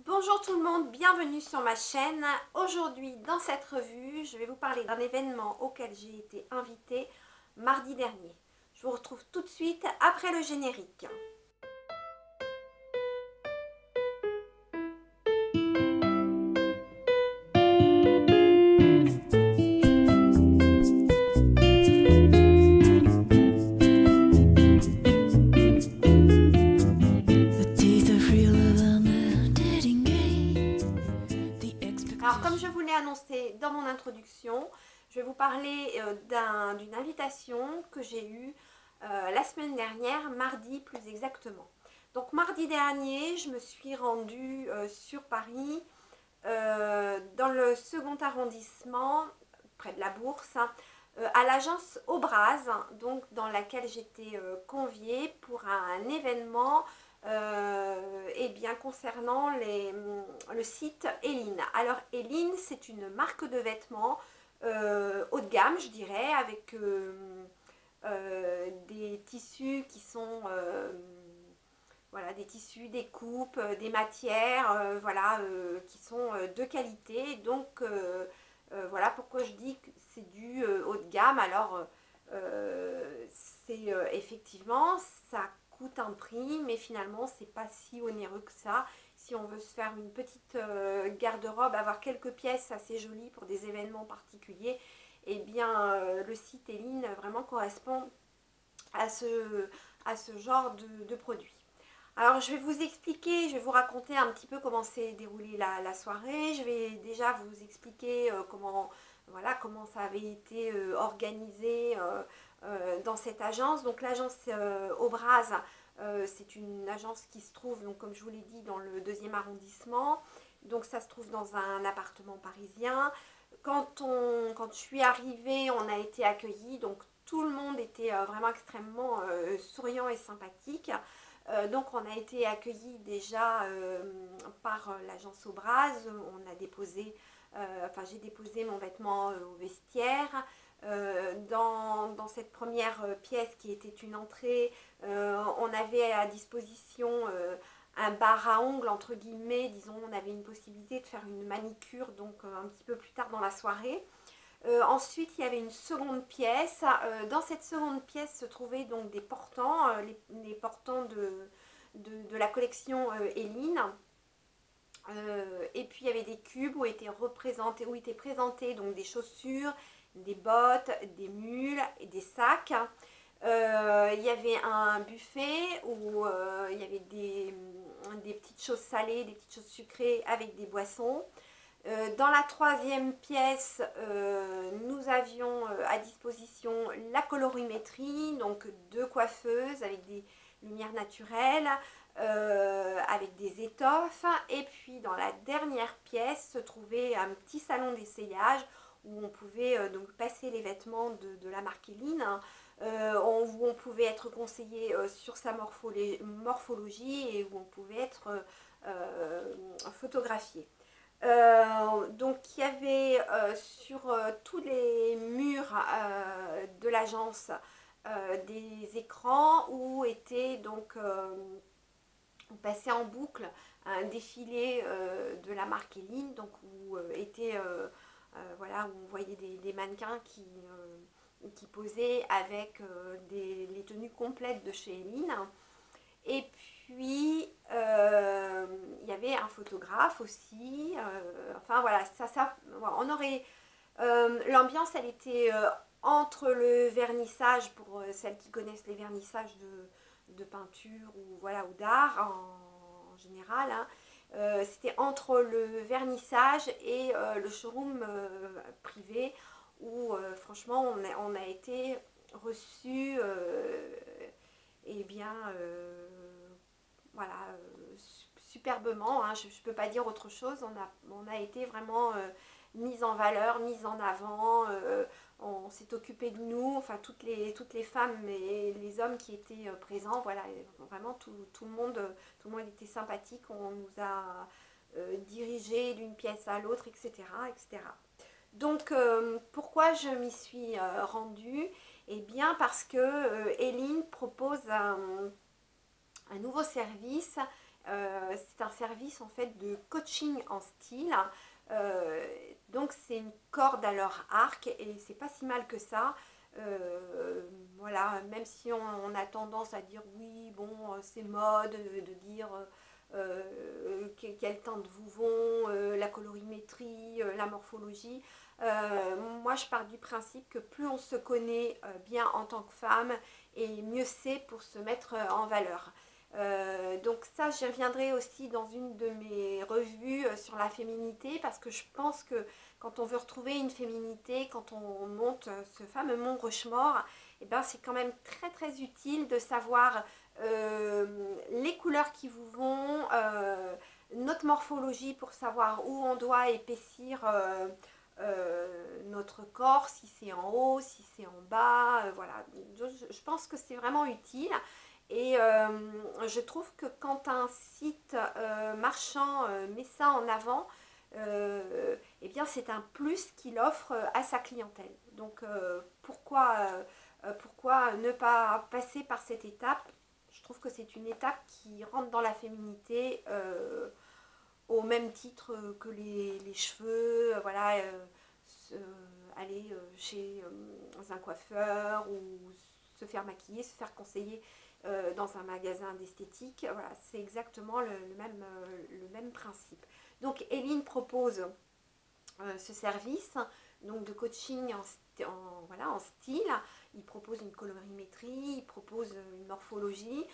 Bonjour tout le monde, bienvenue sur ma chaîne. Aujourd'hui dans cette revue, je vais vous parler d'un événement auquel j'ai été invitée mardi dernier. Je vous retrouve tout de suite après le générique. Alors comme je vous l'ai annoncé dans mon introduction, je vais vous parler d'une invitation que j'ai eue la semaine dernière, mardi plus exactement. Donc mardi dernier, je me suis rendue sur Paris, dans le second arrondissement, près de la Bourse, à l'agence Aubraz, donc dans laquelle j'étais conviée pour un événement eh bien, concernant le site Eline. Alors Eline, c'est une marque de vêtements haut de gamme, je dirais, avec des tissus qui sont voilà, des tissus, des coupes, des matières, voilà, qui sont de qualité. Donc voilà pourquoi je dis que c'est du haut de gamme. Alors c'est effectivement, ça coûte un prix, mais finalement c'est pas si onéreux que ça. Si on veut se faire une petite garde-robe, avoir quelques pièces assez jolies pour des événements particuliers, eh bien le site Eline vraiment correspond à ce genre de produit. Alors je vais vous expliquer, je vais vous raconter un petit peu comment s'est déroulée la soirée. Je vais déjà vous expliquer voilà, comment ça avait été organisé dans cette agence. Donc l'agence Aubraz, c'est une agence qui se trouve, donc, comme je vous l'ai dit, dans le 2e arrondissement. Donc ça se trouve dans un appartement parisien. Quand je suis arrivée, on a été accueillis, donc tout le monde était vraiment extrêmement souriant et sympathique. Donc on a été accueillis déjà par l'agence Aubraz. On a déposé, enfin j'ai déposé mon vêtement au vestiaire. Dans cette première pièce qui était une entrée, on avait à disposition un bar à ongles, entre guillemets, disons, on avait une possibilité de faire une manicure donc un petit peu plus tard dans la soirée. Ensuite, il y avait une seconde pièce. Dans cette seconde pièce se trouvaient donc des portants, les portants de la collection Eline. Et puis il y avait des cubes où étaient présentés donc des chaussures, des bottes, des mules et des sacs. Il y avait un buffet où il y avait des petites choses salées, des petites choses sucrées avec des boissons. Dans la troisième pièce, nous avions à disposition la colorimétrie, donc 2 coiffeuses avec des lumières naturelles, avec des étoffes. Et puis dans la dernière pièce se trouvait un petit salon d'essayage où on pouvait donc passer les vêtements de la marque Eline, où on pouvait être conseillé sur sa morphologie et où on pouvait être photographié. Donc il y avait sur tous les murs de l'agence des écrans où était donc passé en boucle un défilé de la marque Eline, donc où voilà, où on voyait des mannequins qui posaient avec les tenues complètes de chez Eline. Et puis, il y avait un photographe aussi. Enfin, voilà, on aurait... l'ambiance, elle était entre le vernissage, pour celles qui connaissent les vernissages de peinture ou, voilà, ou d'art en général. Hein. C'était entre le vernissage et le showroom privé où, franchement, on a été reçus... et bien, voilà, superbement, hein, je ne peux pas dire autre chose. On a été vraiment mis en valeur, mis en avant. On s'est occupé de nous, enfin toutes les femmes et les hommes qui étaient présents. Voilà, vraiment tout le monde était sympathique. On nous a dirigés d'une pièce à l'autre, etc., etc. Donc, pourquoi je m'y suis rendue? Eh bien, parce que Eline propose un nouveau service c'est un service en fait de coaching en style. Donc c'est une corde à leur arc et c'est pas si mal que ça. Voilà, même si on a tendance à dire oui, bon, c'est mode de dire quelle teinte vous vont, la colorimétrie, la morphologie. Moi, je pars du principe que plus on se connaît bien en tant que femme, et mieux c'est pour se mettre en valeur. Donc ça, j'y reviendrai aussi dans une de mes revues sur la féminité, parce que je pense que quand on veut retrouver une féminité, quand on monte ce fameux mont Rushmore, eh ben, c'est quand même très très utile de savoir les couleurs qui vous vont, notre morphologie pour savoir où on doit épaissir notre corps, si c'est en haut, si c'est en bas, voilà. Je pense que c'est vraiment utile. Et je trouve que quand un site marchand met ça en avant, eh bien c'est un plus qu'il offre à sa clientèle. Donc pourquoi ne pas passer par cette étape? Je trouve que c'est une étape qui rentre dans la féminité au même titre que les cheveux, voilà, aller chez un coiffeur ou se faire maquiller, se faire conseiller dans un magasin d'esthétique. Voilà, c'est exactement le même principe. Donc Eline propose ce service donc de coaching voilà, en style. Il propose une colorimétrie, il propose une morphologie.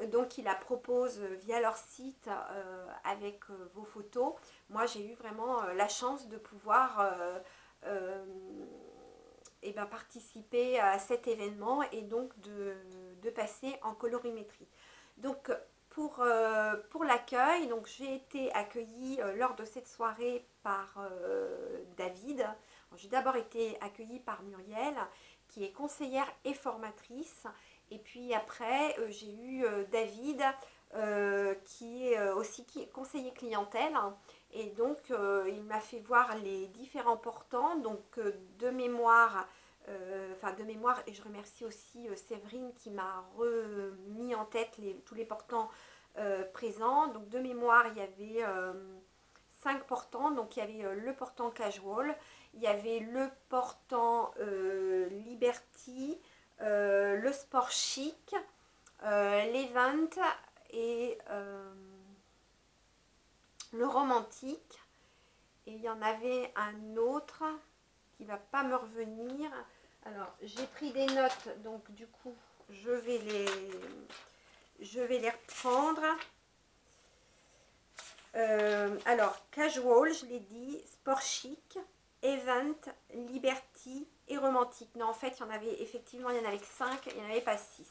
Donc il la propose via leur site avec vos photos. Moi j'ai eu vraiment la chance de pouvoir et ben, participer à cet événement et donc de passer en colorimétrie. Donc pour l'accueil, donc j'ai été accueillie lors de cette soirée par David. J'ai d'abord été accueillie par Muriel, qui est conseillère et formatrice. Et puis après, j'ai eu David, qui est aussi conseiller clientèle. Et donc, il m'a fait voir les différents portants. Donc, de mémoire, et je remercie aussi Séverine qui m'a remis en tête tous les portants présents. Donc, de mémoire, il y avait 5 portants. Donc, il y avait le portant casual, il y avait le portant Liberty, le sport chic, l'event et le romantique. Et il y en avait un autre qui va pas me revenir. Alors, j'ai pris des notes, donc du coup, je vais les reprendre. Alors, casual, je l'ai dit, sport chic, event, liberty et romantique. Non, en fait, il y en avait effectivement, il y en avait que 5, il n'y en avait pas 6.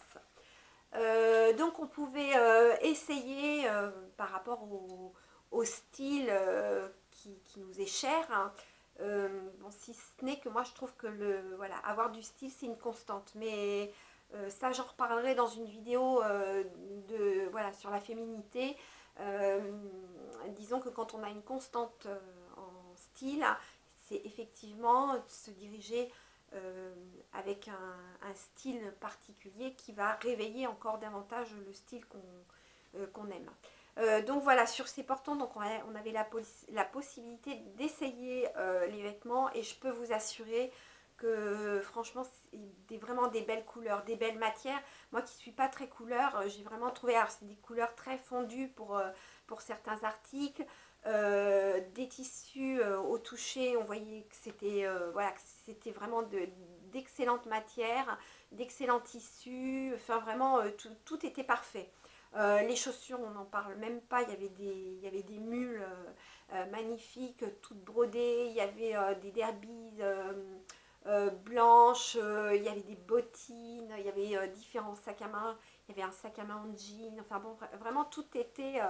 Donc, on pouvait essayer par rapport au style qui nous est cher. Hein. Bon, si ce n'est que moi, je trouve que voilà, avoir du style, c'est une constante. Mais ça, j'en reparlerai dans une vidéo voilà, sur la féminité. Disons que quand on a une constante en style, c'est effectivement se diriger avec un style particulier qui va réveiller encore davantage le style qu'on aime. Donc voilà, sur ces portants, donc on avait la possibilité d'essayer les vêtements et je peux vous assurer que franchement c'est vraiment des belles couleurs, des belles matières. Moi qui suis pas très couleur, j'ai vraiment trouvé, alors c'est des couleurs très fondues pour certains articles, des tissus au toucher, on voyait que c'était voilà, que c'était vraiment d'excellentes matières, d'excellents tissus, enfin vraiment tout était parfait. Les chaussures, on n'en parle même pas, il y avait des mules magnifiques, toutes brodées, il y avait des derbies blanches, il y avait des bottines, il y avait différents sacs à main, il y avait un sac à main en jean, enfin bon, vraiment tout était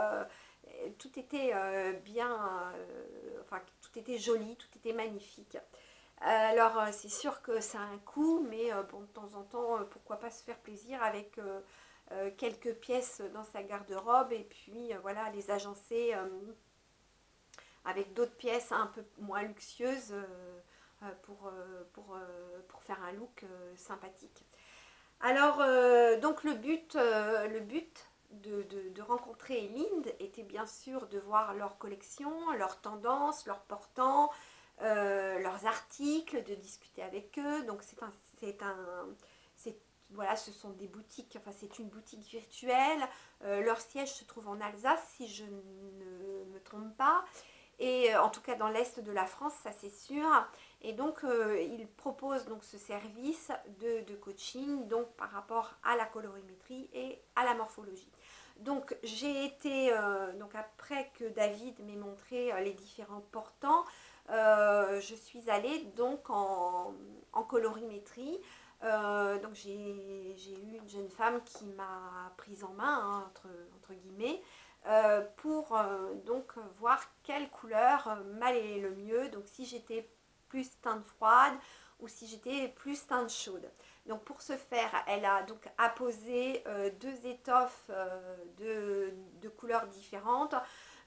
bien, enfin tout était joli, tout était magnifique. Alors c'est sûr que ça a un coût, mais bon, de temps en temps, pourquoi pas se faire plaisir avec quelques pièces dans sa garde-robe et puis voilà, les agencer avec d'autres pièces un peu moins luxueuses pour faire un look sympathique. Alors donc le but de rencontrer Elind était bien sûr de voir leur collection, leurs tendances, leurs portants, leurs articles, de discuter avec eux. Donc voilà, ce sont des boutiques, enfin c'est une boutique virtuelle. Leur siège se trouve en Alsace, si je ne me trompe pas. Et en tout cas dans l'est de la France, ça c'est sûr. Et donc ils proposent donc ce service de coaching donc par rapport à la colorimétrie et à la morphologie. Donc j'ai été, donc après que David m'ait montré les différents portants, je suis allée donc en colorimétrie. Donc j'ai eu une jeune femme qui m'a prise en main, hein, entre guillemets, pour donc voir quelle couleur m'allait le mieux. Donc si j'étais plus teinte froide ou si j'étais plus teinte chaude. Donc pour ce faire, elle a donc apposé deux étoffes de couleurs différentes.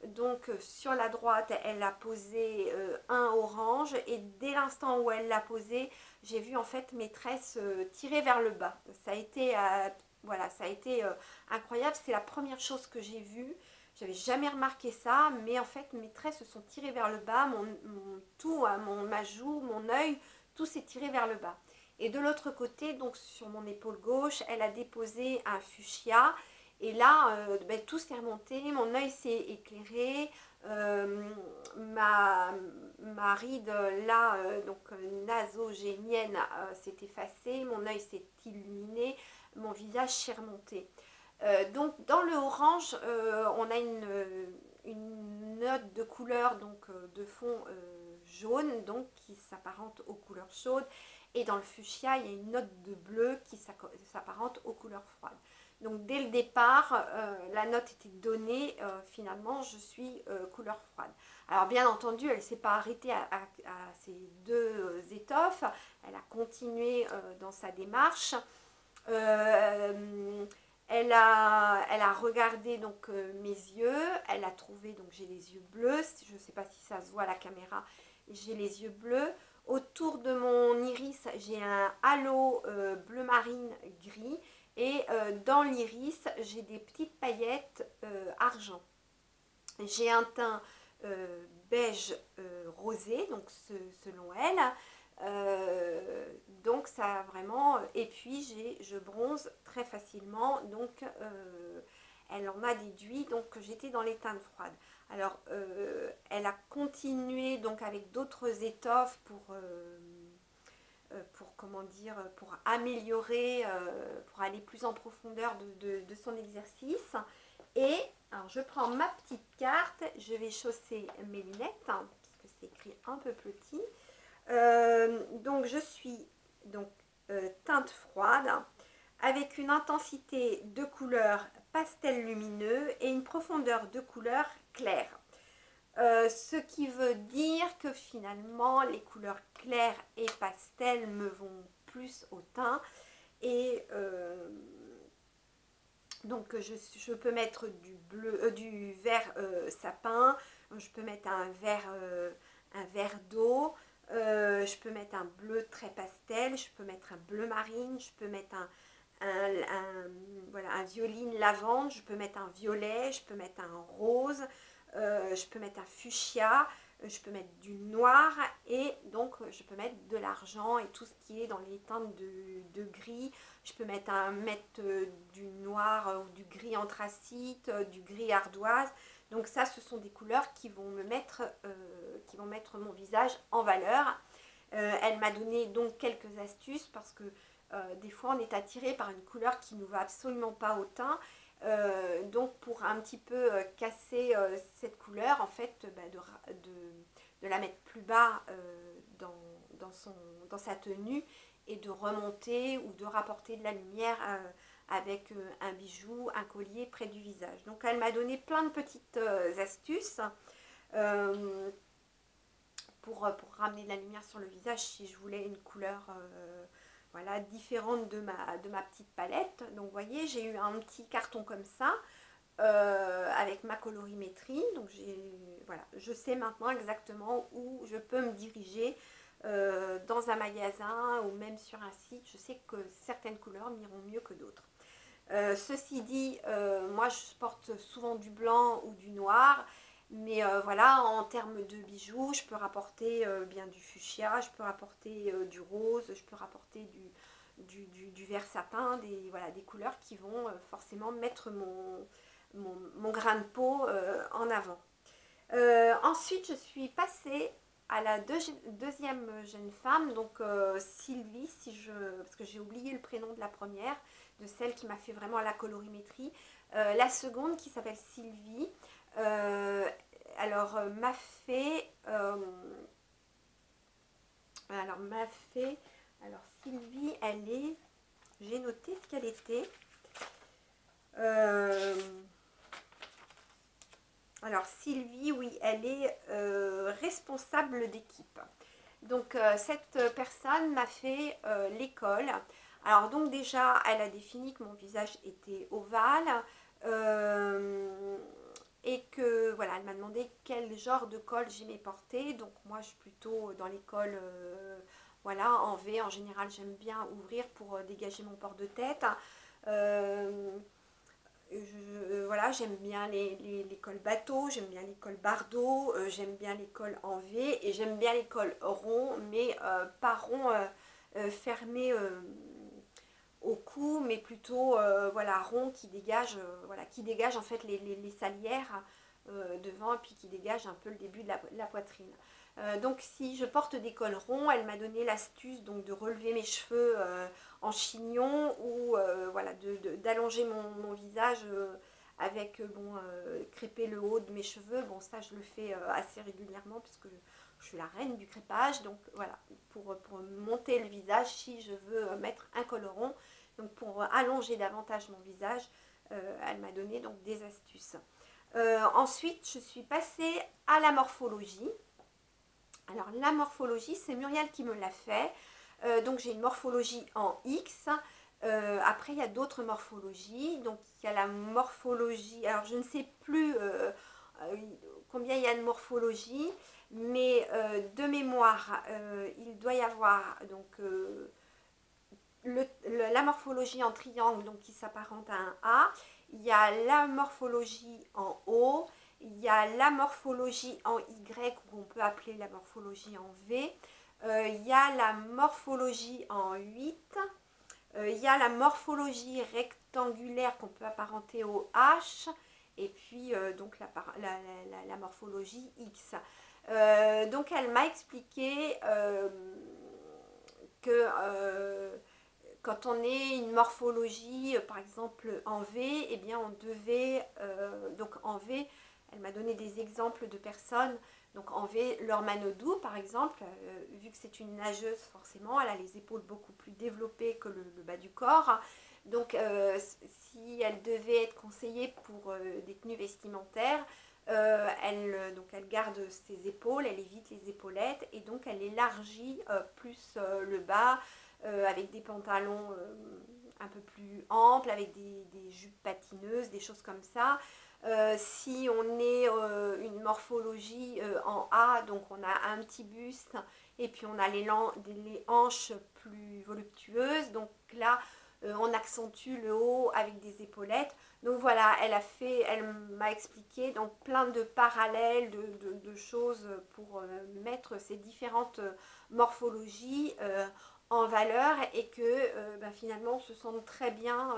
Donc sur la droite, elle a posé un orange et dès l'instant où elle l'a posé, j'ai vu en fait mes tresses tirer vers le bas. Ça a été, voilà, ça a été incroyable. C'est la première chose que j'ai vue. J'avais jamais remarqué ça, mais en fait mes traits se sont tirés vers le bas, tout, ma joue, mon œil, tout s'est tiré vers le bas. Et de l'autre côté, donc sur mon épaule gauche, elle a déposé un fuchsia. Et là, ben, tout s'est remonté, mon œil s'est éclairé, ma ride là, donc nasogénienne, s'est effacée, mon œil s'est illuminé, mon visage s'est remonté. Donc dans le orange, on a une note de couleur donc de fond jaune donc qui s'apparente aux couleurs chaudes, et dans le fuchsia il y a une note de bleu qui s'apparente aux couleurs froides. Donc dès le départ, la note était donnée, finalement je suis couleur froide. Alors bien entendu, elle ne s'est pas arrêtée à ces deux étoffes, elle a continué dans sa démarche. Elle a regardé donc mes yeux, elle a trouvé, donc j'ai les yeux bleus, je ne sais pas si ça se voit à la caméra, j'ai les yeux bleus. Autour de mon iris, j'ai un halo bleu marine gris, et dans l'iris, j'ai des petites paillettes argent. J'ai un teint beige rosé, donc selon elle. Donc ça vraiment, et puis je bronze très facilement, donc elle en a déduit donc que j'étais dans les teintes froides. Alors elle a continué donc avec d'autres étoffes pour comment dire, pour améliorer, pour aller plus en profondeur de son exercice. Et alors je prends ma petite carte, je vais chausser mes lunettes, hein, puisque c'est écrit un peu petit. Donc je suis donc teinte froide avec une intensité de couleur pastel lumineux et une profondeur de couleur claire. Ce qui veut dire que finalement les couleurs claires et pastel me vont plus au teint, et donc je peux mettre du bleu, du vert sapin, je peux mettre un vert d'eau, je peux mettre un bleu très pastel, je peux mettre un bleu marine, je peux mettre voilà, un violine lavande, je peux mettre un violet, je peux mettre un rose, je peux mettre un fuchsia, je peux mettre du noir, et donc je peux mettre de l'argent et tout ce qui est dans les teintes de gris. Je peux mettre du noir ou du gris anthracite, du gris ardoise. Donc ça, ce sont des couleurs qui vont mettre mon visage en valeur. Elle m'a donné donc quelques astuces, parce que des fois on est attiré par une couleur qui ne nous va absolument pas au teint. Donc pour un petit peu casser cette couleur, en fait, de la mettre plus bas dans sa tenue, et de remonter ou de rapporter de la lumière avec un bijou, un collier près du visage. Donc elle m'a donné plein de petites astuces pour ramener de la lumière sur le visage si je voulais une couleur voilà, différente de ma petite palette. Donc vous voyez, j'ai eu un petit carton comme ça avec ma colorimétrie. Donc voilà, je sais maintenant exactement où je peux me diriger dans un magasin ou même sur un site. Je sais que certaines couleurs m'iront mieux que d'autres. Ceci dit, moi je porte souvent du blanc ou du noir, mais voilà, en termes de bijoux, je peux rapporter bien du fuchsia, je peux rapporter du rose, je peux rapporter du vert satin, voilà, des couleurs qui vont forcément mettre mon grain de peau en avant. Ensuite, je suis passée à la deuxième jeune femme, donc Sylvie, parce que j'ai oublié le prénom de la première, de celle qui m'a fait vraiment la colorimétrie. La seconde qui s'appelle Sylvie, alors m'a fait, alors Sylvie, j'ai noté ce qu'elle était. Euh, Alors Sylvie, oui, elle est responsable d'équipe. Donc cette personne m'a fait l'école. Alors donc déjà, elle a défini que mon visage était ovale et que voilà, elle m'a demandé quel genre de col j'aimais porter. Donc moi, je suis plutôt dans les cols voilà, en V. En général, j'aime bien ouvrir pour dégager mon port de tête. Euh, voilà, j'aime bien les cols bateaux, j'aime bien les cols bardeaux, j'aime bien les cols en V et j'aime bien les cols ronds, mais pas ronds fermés au cou, mais plutôt voilà, ronds qui dégagent en fait les salières devant et puis qui dégagent un peu le début de la poitrine. Donc si je porte des cols ronds, elle m'a donné l'astuce donc de relever mes cheveux en chignon ou voilà, d'allonger mon visage avec crêper le haut de mes cheveux. Bon, ça je le fais assez régulièrement puisque je suis la reine du crêpage. Donc voilà, pour monter le visage, si je veux mettre un col rond, donc pour allonger davantage mon visage, elle m'a donné donc des astuces. Ensuite, je suis passée à la morphologie. Alors la morphologie, c'est Muriel qui me l'a fait. Donc j'ai une morphologie en X. Après, il y a d'autres morphologies. Donc il y a la morphologie. Alors je ne sais plus combien il y a de morphologie, mais de mémoire, il doit y avoir donc la morphologie en triangle, donc qui s'apparente à un A. Il y a la morphologie en O. Il y a la morphologie en Y, qu'on peut appeler la morphologie en V. Il y a la morphologie en 8. Il y a la morphologie rectangulaire qu'on peut apparenter au H. Et puis, donc, la morphologie X. Donc, elle m'a expliqué que quand on est une morphologie, par exemple en V, eh bien on devait, donc en V, elle m'a donné des exemples de personnes, donc en V, Laure Manodou par exemple, vu que c'est une nageuse forcément, elle a les épaules beaucoup plus développées que le bas du corps, donc si elle devait être conseillée pour des tenues vestimentaires, elle garde ses épaules, elle évite les épaulettes et donc elle élargit plus le bas, avec des pantalons un peu plus amples, avec des jupes patineuses, des choses comme ça. Si on est une morphologie en A, donc on a un petit buste et puis on a les hanches plus voluptueuses. Donc là, on accentue le haut avec des épaulettes. Donc voilà, elle m'a expliqué donc plein de parallèles, de choses pour mettre ces différentes morphologies en valeur et que finalement on se sente très bien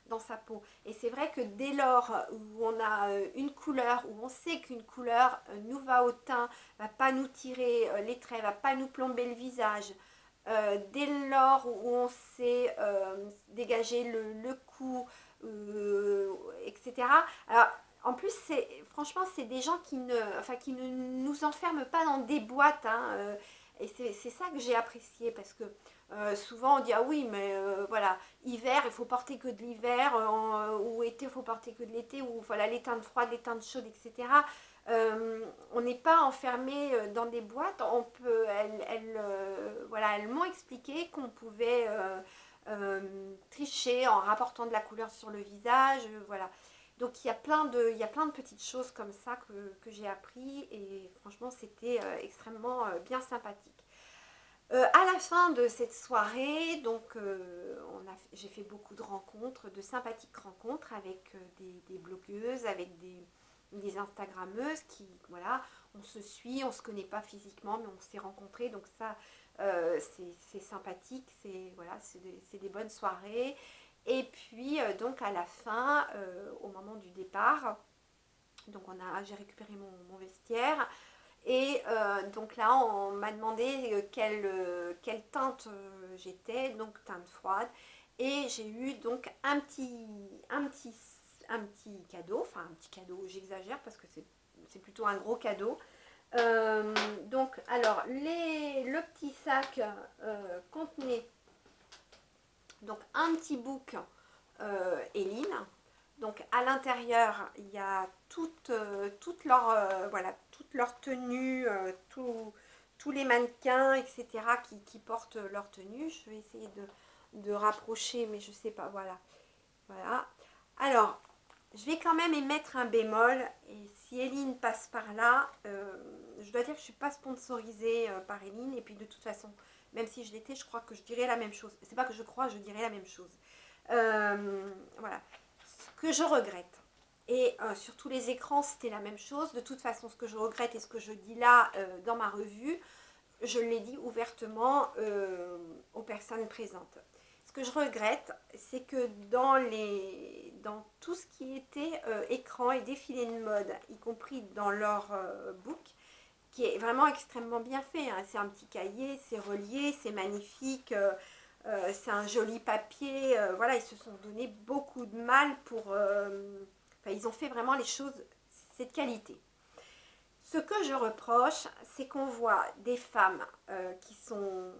dans sa peau. Et c'est vrai que dès lors où on a une couleur, où on sait qu'une couleur nous va au teint, va pas nous tirer les traits, va pas nous plomber le visage, dès lors où on sait dégager le cou, etc. Alors, en plus, franchement, c'est des gens qui ne nous enferment pas dans des boîtes. Hein, et c'est ça que j'ai apprécié parce que souvent on dit ah oui mais voilà, hiver il faut porter que de l'hiver, ou été il faut porter que de l'été, ou voilà les teintes froides, les teintes chaudes, etc. On n'est pas enfermé dans des boîtes. On peut, voilà, elles m'ont expliqué qu'on pouvait tricher en rapportant de la couleur sur le visage, voilà. Donc il y a plein de petites choses comme ça que j'ai appris et franchement c'était extrêmement bien sympathique. À la fin de cette soirée, donc j'ai fait beaucoup de rencontres, de sympathiques rencontres avec des blogueuses, avec des Instagrammeuses qui, voilà, on se suit, on se connaît pas physiquement, mais on s'est rencontrés, donc ça, c'est sympathique, voilà, c'est des bonnes soirées. Et puis, donc à la fin, au moment du départ, donc j'ai récupéré mon vestiaire. Et donc là, on m'a demandé quelle teinte j'étais, donc teinte froide. Et j'ai eu donc un petit cadeau, enfin un petit cadeau, j'exagère parce que c'est plutôt un gros cadeau. Donc, alors, le petit sac contenait donc un petit book Eline. Donc à l'intérieur, il y a toute leur tenue, tous les mannequins, etc. qui portent leur tenue. Je vais essayer de rapprocher, mais je sais pas, voilà. Voilà. Alors, je vais quand même émettre un bémol. Et si Eline passe par là, je dois dire que je ne suis pas sponsorisée par Eline. Et puis de toute façon, même si je l'étais, je crois que je dirais la même chose. C'est pas que je crois, je dirais la même chose. Voilà. Ce que je regrette. Et sur tous les écrans, c'était la même chose. De toute façon, ce que je regrette et ce que je dis là dans ma revue, je l'ai dit ouvertement aux personnes présentes. Ce que je regrette, c'est que dans tout ce qui était écran et défilé de mode, y compris dans leur book, qui est vraiment extrêmement bien fait, hein. C'est un petit cahier, c'est relié, c'est magnifique, c'est un joli papier. Voilà, ils se sont donné beaucoup de mal pour... enfin, ils ont fait vraiment les choses, c'est de qualité. Ce que je reproche, c'est qu'on voit des femmes qui sont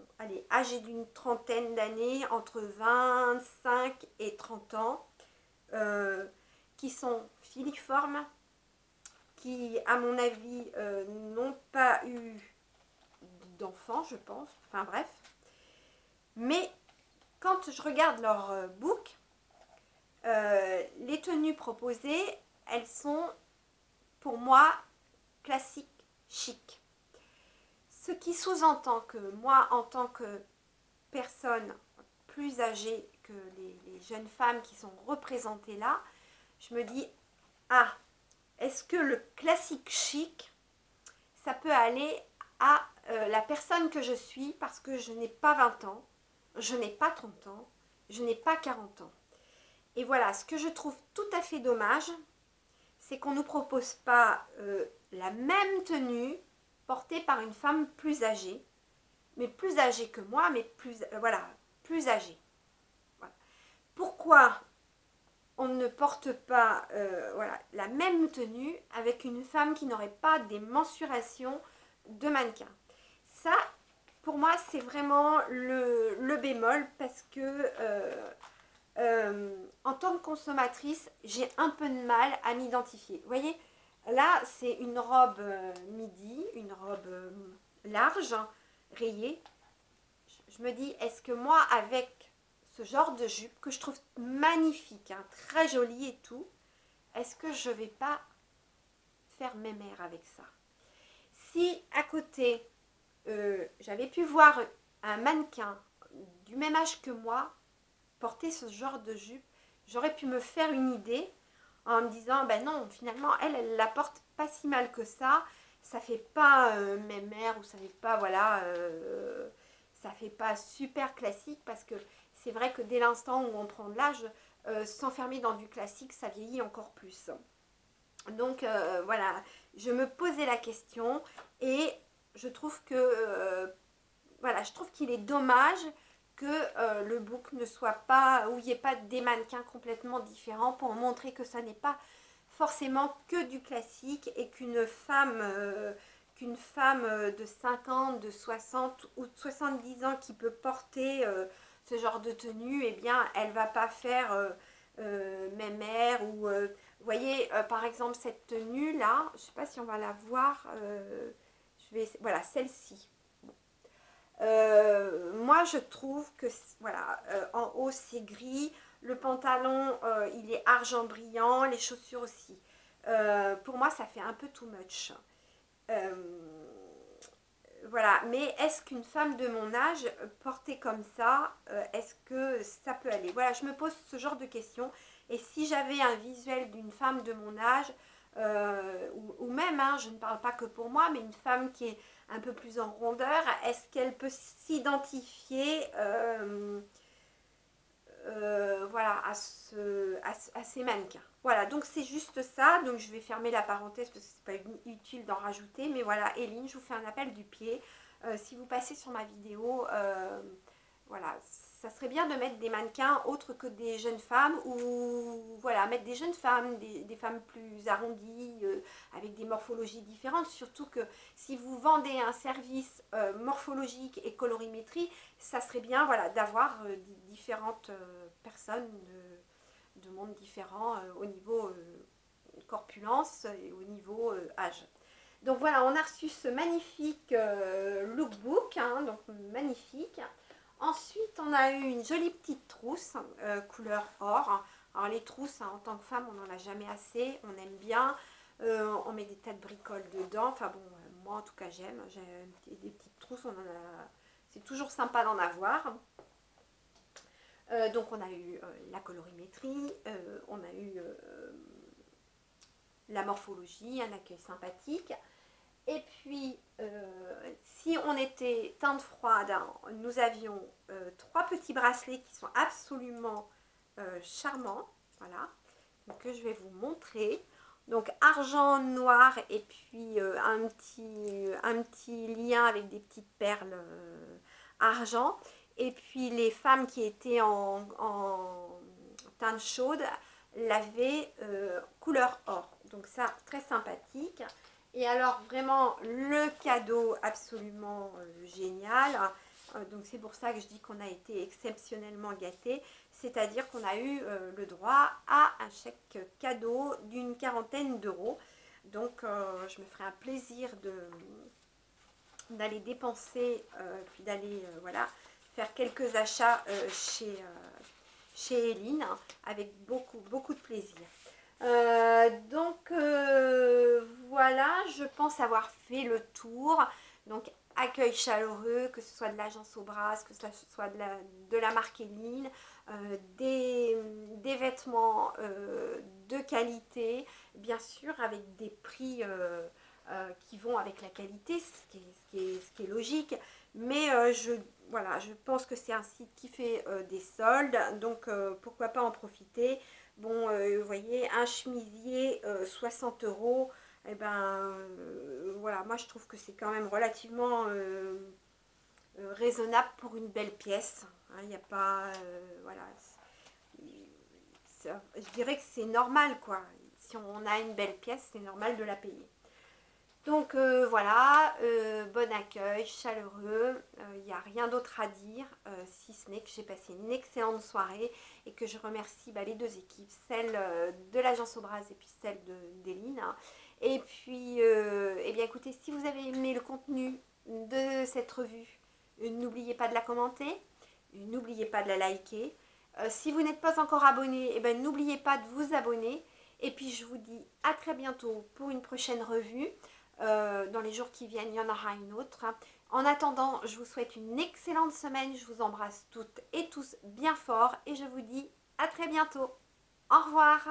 âgées d'une trentaine d'années, entre 25 et 30 ans, qui sont filiformes, qui, à mon avis, n'ont pas eu d'enfants, je pense. Enfin bref. Mais quand je regarde leur book, les tenues proposées, elles sont, pour moi, classiques, chic. Ce qui sous-entend que moi, en tant que personne plus âgée que les jeunes femmes qui sont représentées là, je me dis, ah, est-ce que le classique chic, ça peut aller à la personne que je suis parce que je n'ai pas 20 ans, je n'ai pas 30 ans, je n'ai pas 40 ans. Et voilà, ce que je trouve tout à fait dommage, c'est qu'on ne nous propose pas la même tenue portée par une femme plus âgée, mais plus âgée que moi, mais plus âgée. Voilà. Pourquoi on ne porte pas la même tenue avec une femme qui n'aurait pas des mensurations de mannequin? Ça, pour moi, c'est vraiment le bémol parce que en tant que consommatrice, j'ai un peu de mal à m'identifier. Vous voyez, là, c'est une robe midi, une robe large, rayée. Je me dis, est-ce que moi, avec ce genre de jupe, que je trouve magnifique, hein, très jolie et tout, est-ce que je vais pas faire mémère avec ça? Si à côté, j'avais pu voir un mannequin du même âge que moi porter ce genre de jupe, j'aurais pu me faire une idée en me disant, ben non, finalement, elle la porte pas si mal que ça fait pas mémère ou ça fait pas, voilà, ça fait pas super classique parce que c'est vrai que dès l'instant où on prend de l'âge, s'enfermer dans du classique, ça vieillit encore plus. Donc voilà, je me posais la question et je trouve que voilà, je trouve qu'il est dommage que le book ne soit pas, où il n'y ait pas des mannequins complètement différents pour montrer que ça n'est pas forcément que du classique et qu'une femme de 50, de 60 ou de 70 ans qui peut porter ce genre de tenue, eh bien, elle va pas faire mémère ou... vous voyez, par exemple, cette tenue-là, je ne sais pas si on va la voir, voilà, celle-ci. Moi je trouve que voilà, en haut c'est gris, le pantalon il est argent brillant, les chaussures aussi. Pour moi ça fait un peu too much. voilà, mais est-ce qu'une femme de mon âge portée comme ça, est-ce que ça peut aller? Voilà, je me pose ce genre de questions. Et si j'avais un visuel d'une femme de mon âge, ou même, hein, je ne parle pas que pour moi, mais une femme qui est un peu plus en rondeur, est-ce qu'elle peut s'identifier voilà, à ces mannequins. Voilà, donc c'est juste ça. Donc je vais fermer la parenthèse parce que c'est pas utile d'en rajouter. Mais voilà, Eline, je vous fais un appel du pied. Si vous passez sur ma vidéo, voilà, ça serait bien de mettre des mannequins autres que des jeunes femmes, ou voilà, mettre des jeunes femmes, des femmes plus arrondies, avec des morphologies différentes. Surtout que si vous vendez un service morphologique et colorimétrie, ça serait bien, voilà, d'avoir différentes personnes de mondes différents au niveau corpulence et au niveau âge. Donc voilà, on a reçu ce magnifique lookbook, hein, donc magnifique. Ensuite, on a eu une jolie petite trousse couleur or. Alors les trousses, hein, en tant que femme, on n'en a jamais assez, on aime bien. On met des tas de bricoles dedans. Enfin bon, moi en tout cas j'aime. J'ai des petites trousses, c'est toujours sympa d'en avoir. Donc on a eu la colorimétrie, on a eu la morphologie, un accueil sympathique. Et puis, si on était teinte froide, hein, nous avions 3 petits bracelets qui sont absolument charmants. Voilà, donc que je vais vous montrer. Donc argent, noir et puis un petit lien avec des petites perles argent. Et puis les femmes qui étaient en teinte chaude l'avaient couleur or. Donc ça, très sympathique. Et alors vraiment le cadeau absolument génial. Donc c'est pour ça que je dis qu'on a été exceptionnellement gâtés. C'est-à-dire qu'on a eu le droit à un chèque cadeau d'une 40aine d'euros. Donc je me ferai un plaisir d'aller dépenser, puis d'aller voilà, faire quelques achats chez Eline, hein, avec beaucoup de plaisir. Donc voilà, je pense avoir fait le tour. Donc accueil chaleureux, que ce soit de l'agence Aubras, que ce soit de la marque Eline, des vêtements de qualité, bien sûr avec des prix qui vont avec la qualité, ce qui est logique. Mais voilà, je pense que c'est un site qui fait des soldes, donc pourquoi pas en profiter. Bon, vous voyez, un chemisier 60 euros, et ben voilà, moi je trouve que c'est quand même relativement raisonnable pour une belle pièce. Il n'y a pas, voilà, je dirais que c'est normal quoi. Si on a une belle pièce, c'est normal de la payer. Donc voilà, bon accueil, chaleureux, il n'y a rien d'autre à dire, si ce n'est que j'ai passé une excellente soirée et que je remercie les deux équipes, celle de l'agence Aubras et puis celle d'Eline. Et puis, eh bien écoutez, si vous avez aimé le contenu de cette revue, n'oubliez pas de la commenter, n'oubliez pas de la liker. Si vous n'êtes pas encore abonné, eh ben, n'oubliez pas de vous abonner. Et puis je vous dis à très bientôt pour une prochaine revue. Dans les jours qui viennent, il y en aura une autre. En attendant, je vous souhaite une excellente semaine. Je vous embrasse toutes et tous bien fort et je vous dis à très bientôt. Au revoir.